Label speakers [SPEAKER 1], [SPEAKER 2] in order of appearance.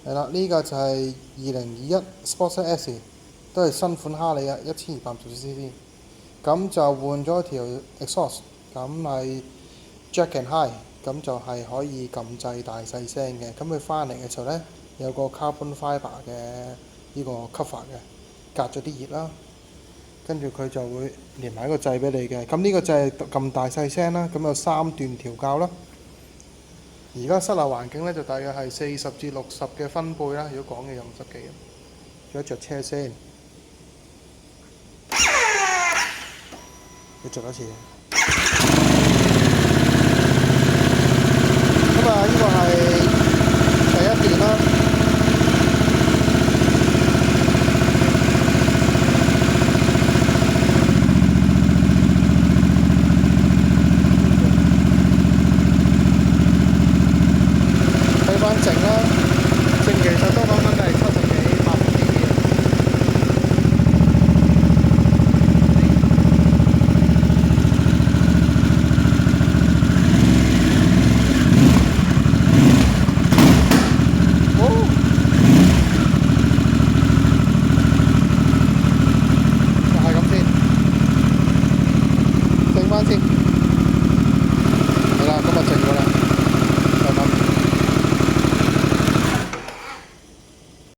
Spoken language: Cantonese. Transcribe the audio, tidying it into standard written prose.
[SPEAKER 1] 係啦，呢個就係2021 Sportster S，都係新款哈利啊，1250cc。咁就換咗條 exhaust，咁係 Jack and High，咁就係可以撳掣大細聲嘅。咁佢翻嚟嘅時候呢，有個 carbon fibre 嘅呢個 cover 嘅，隔咗啲熱啦。跟住佢就會連埋一個掣俾你嘅。咁呢個掣係撳大細聲啦。咁有3段調校啦。而家室內環境呢，就大約係40至60嘅分貝啦。如果講嘅有50幾。做一着車先，要着一次。咁啊，呢個係第一段啦。睇翻靜啦，靜其實都講緊係70幾、80幾嘅。就係咁先，靜翻先。